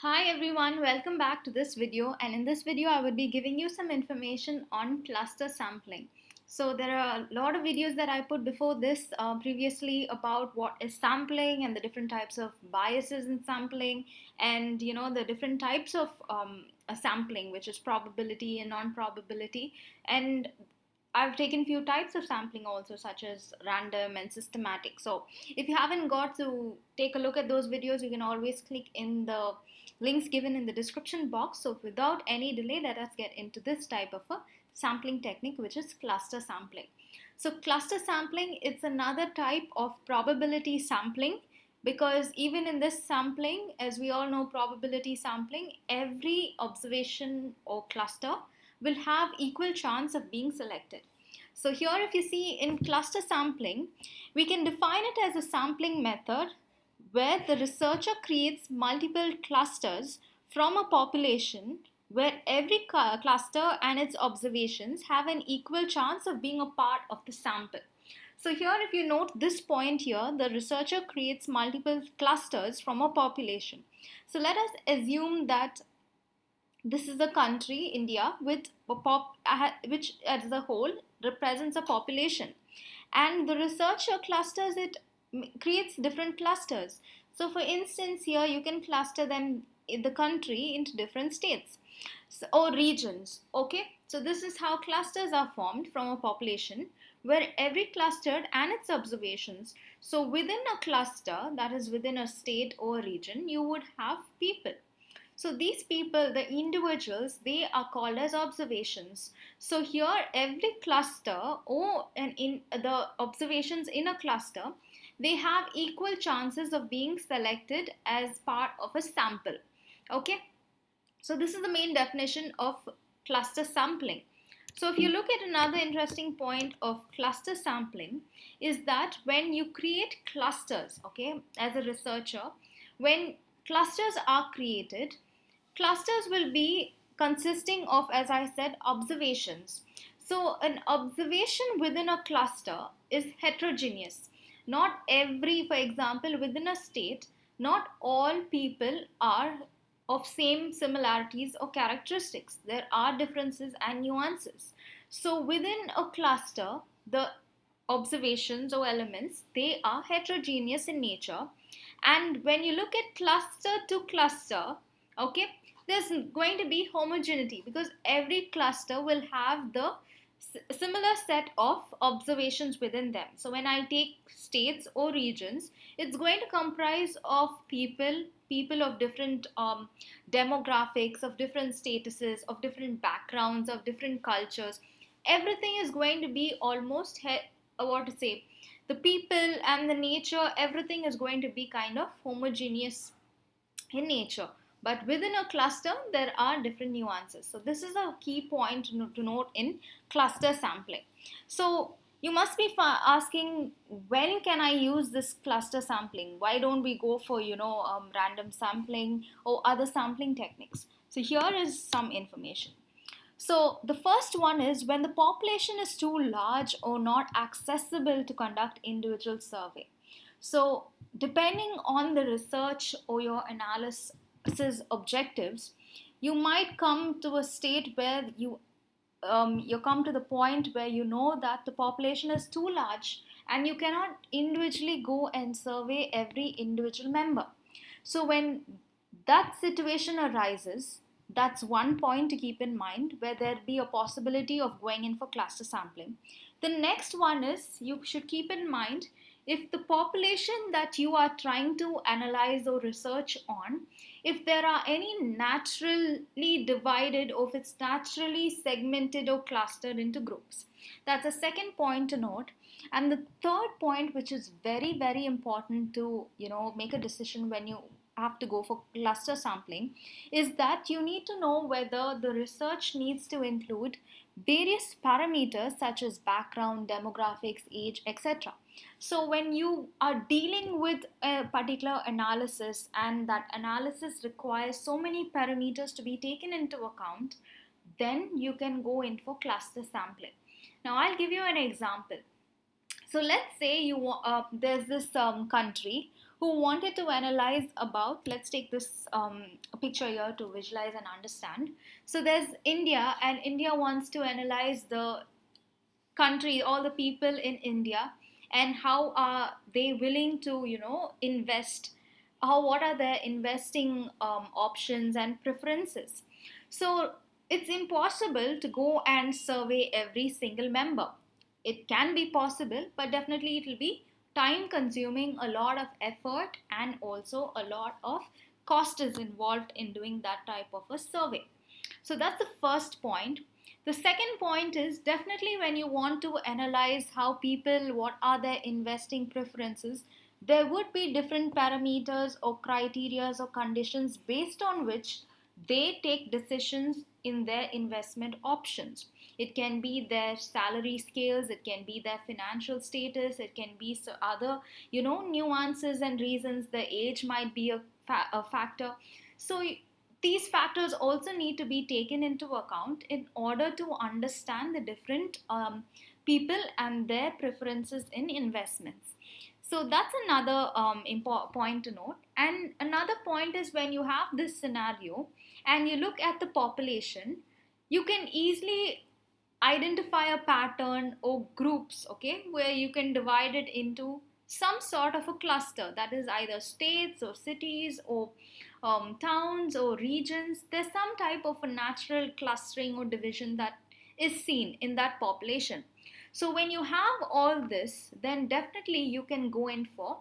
Hi everyone, welcome back to this video, and in this video I would be giving you some information on cluster sampling. So there are a lot of videos that I put before this previously about what is sampling and the different types of biases in sampling, and the different types of a sampling, which is probability and non-probability. And I've taken few types of sampling also, such as random and systematic. So if you haven't got to take a look at those videos, you can always click in the links given in the description box. So without any delay, let us get into this type of a sampling technique, which is cluster sampling. So cluster sampling, it's another type of probability sampling, because even in this sampling, as we all know, probability sampling, every observation or cluster will have equal chance of being selected. So here if you see in cluster sampling, we can define it as a sampling method where the researcher creates multiple clusters from a population where every cluster and its observations have an equal chance of being a part of the sample. So here if you note this point here, the researcher creates multiple clusters from a population. So let us assume that this is a country, India, with which as a whole represents a population, and the researcher clusters it, creates different clusters. So, for instance, here you can cluster them in the country into different states or regions. Okay, so this is how clusters are formed from a population where every cluster and its observations. So, within a cluster, that is within a state or region, you would have people. So these people, the individuals, they are called as observations. So here every cluster or in the observations in a cluster, they have equal chances of being selected as part of a sample. Okay. So this is the main definition of cluster sampling. So if you look at another interesting point of cluster sampling is that when you create clusters, okay, as a researcher, when clusters are created, clusters will be consisting of, as I said, observations. So an observation within a cluster is heterogeneous. Not every, for example, within a state, not all people are of same similarities or characteristics. There are differences and nuances. So within a cluster, the observations or elements, they are heterogeneous in nature. And when you look at cluster to cluster, okay, there's going to be homogeneity because every cluster will have the similar set of observations within them. So when I take states or regions, it's going to comprise of people of different demographics, of different statuses, of different backgrounds, of different cultures. Everything is going to be almost what to say, the people and the nature, everything is going to be kind of homogeneous in nature. But within a cluster, there are different nuances. So this is a key point to note in cluster sampling. So you must be asking, when can I use this cluster sampling? Why don't we go for random sampling or other sampling techniques? So here is some information. So the first one is when the population is too large or not accessible to conduct individual survey. So depending on the research or your analysis objectives, you might come to a state where you come to the point where you know that the population is too large and you cannot individually go and survey every individual member. So when that situation arises, that's one point to keep in mind where there be a possibility of going in for cluster sampling. The next one is you should keep in mind if the population that you are trying to analyze or research on, if there are any naturally divided or if it's naturally segmented or clustered into groups. That's a second point to note. And the third point, which is very, very important to, make a decision when you have to go for cluster sampling, is that you need to know whether the research needs to include various parameters such as background, demographics, age, etc. So when you are dealing with a particular analysis and that analysis requires so many parameters to be taken into account, then you can go in for cluster sampling. Now I'll give you an example. So let's say there's this country who wanted to analyze about, let's take this picture here to visualize and understand. So there's India, and India wants to analyze the country, all the people in India, and how are they willing to, invest, how, what are their investing options and preferences. So it's impossible to go and survey every single member. It can be possible, but definitely it will be time consuming, a lot of effort, and also a lot of cost is involved in doing that type of a survey. So that's the first point. The second point is definitely when you want to analyze how people, what are their investing preferences, there would be different parameters or criterias or conditions based on which they take decisions in their investment options. It can be their salary scales, it can be their financial status, it can be other, nuances and reasons. The age might be a factor. So these factors also need to be taken into account in order to understand the different people and their preferences in investments. So that's another point to note. And another point is when you have this scenario and you look at the population, you can easily identify a pattern or groups, okay, where you can divide it into some sort of a cluster, that is either states or cities or towns or regions. There's some type of a natural clustering or division that is seen in that population. So when you have all this, then definitely you can go in for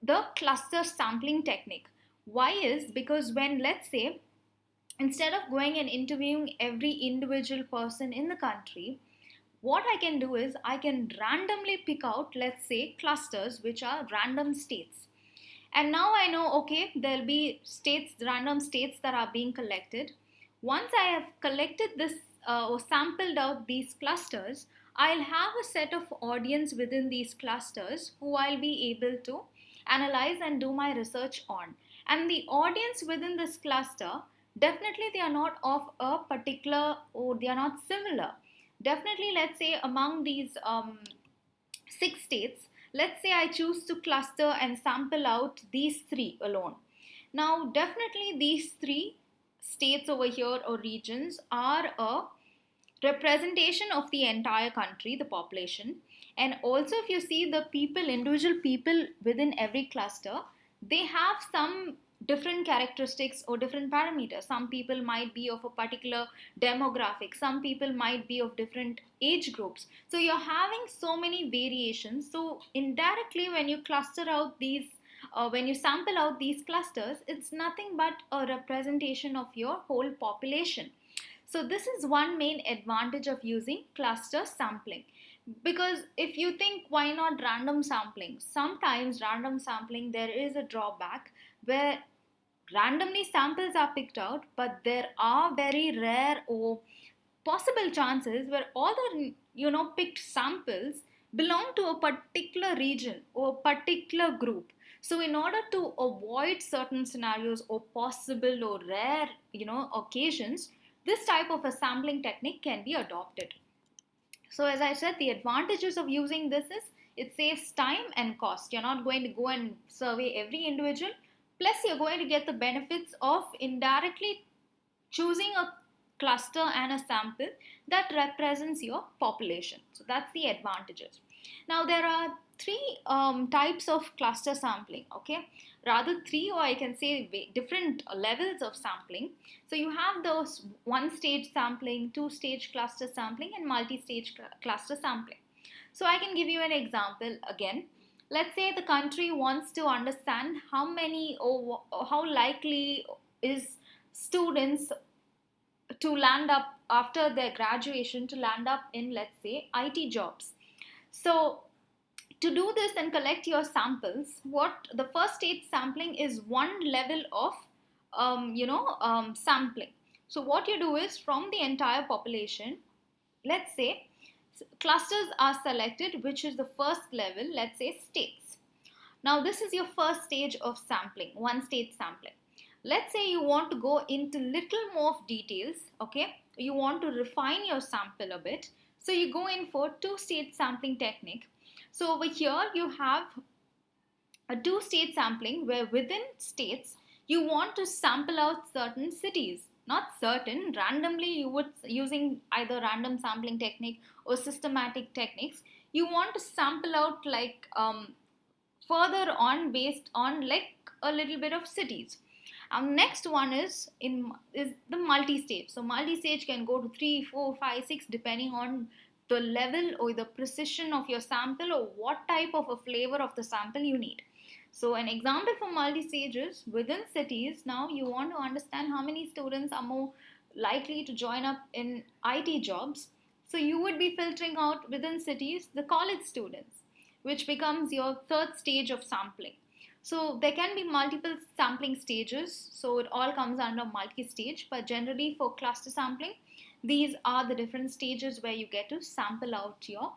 the cluster sampling technique. Why is because when, let's say, instead of going and interviewing every individual person in the country, what I can do is I can randomly pick out, let's say, clusters which are random states. And now I know, okay, there'll be states, random states that are being collected. Once I have collected this or sampled out these clusters, I'll have a set of audience within these clusters who I'll be able to analyze and do my research on. And the audience within this cluster, definitely they are not of a particular, or they are not similar. Definitely, let's say among these 6 states, let's say I choose to cluster and sample out these three alone. Now, definitely these three states over here or regions are a representation of the entire country, the population. And also, if you see the people, individual people within every cluster, they have some different characteristics or different parameters. Some people might be of a particular demographic, some people might be of different age groups. So you're having so many variations. So indirectly, when you cluster out these when you sample out these clusters, it's nothing but a representation of your whole population. So this is one main advantage of using cluster sampling. Because if you think, why not random sampling? Sometimes random sampling, there is a drawback where randomly samples are picked out, but there are very rare or possible chances where all the picked samples belong to a particular region or particular group. So in order to avoid certain scenarios or possible or rare occasions, this type of a sampling technique can be adopted. So as I said, the advantages of using this is it saves time and cost. You're not going to go and survey every individual. Plus, you're going to get the benefits of indirectly choosing a cluster and a sample that represents your population. So that's the advantages. Now there are three types of cluster sampling, okay? Rather three, or I can say different levels of sampling. So you have those one stage sampling, two stage cluster sampling, and multi-stage cluster sampling. So I can give you an example again. Let's say the country wants to understand how many or how likely is students to land up after their graduation to land up in, let's say, IT jobs. So to do this and collect your samples, what the first stage sampling is one level of sampling. So what you do is from the entire population, let's say clusters are selected, which is the first level, let's say states. Now this is your first stage of sampling, one stage sampling. Let's say you want to go into little more details, okay? You want to refine your sample a bit. So you go in for two-stage sampling technique. So over here you have a two-stage sampling where within states you want to sample out certain cities, not certain, randomly you would using either random sampling technique or systematic techniques. You want to sample out like further on based on like a little bit of cities. Next one is the multi-stage. So multi-stage can go to 3, 4, 5, 6 depending on the level or the precision of your sample or what type of a flavor of the sample you need. So an example for multi-stage is within cities. Now you want to understand how many students are more likely to join up in IT jobs. So you would be filtering out within cities the college students, which becomes your third stage of sampling. So there can be multiple sampling stages, so it all comes under multi-stage, but generally for cluster sampling, these are the different stages where you get to sample out your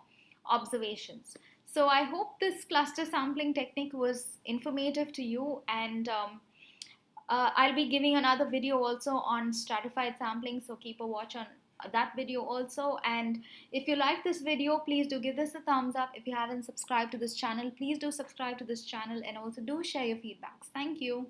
observations. So I hope this cluster sampling technique was informative to you, and I'll be giving another video also on stratified sampling, so keep a watch on that video also. And if you like this video, please do give this a thumbs up. If you haven't subscribed to this channel, please do subscribe to this channel, and also do share your feedbacks. Thank you.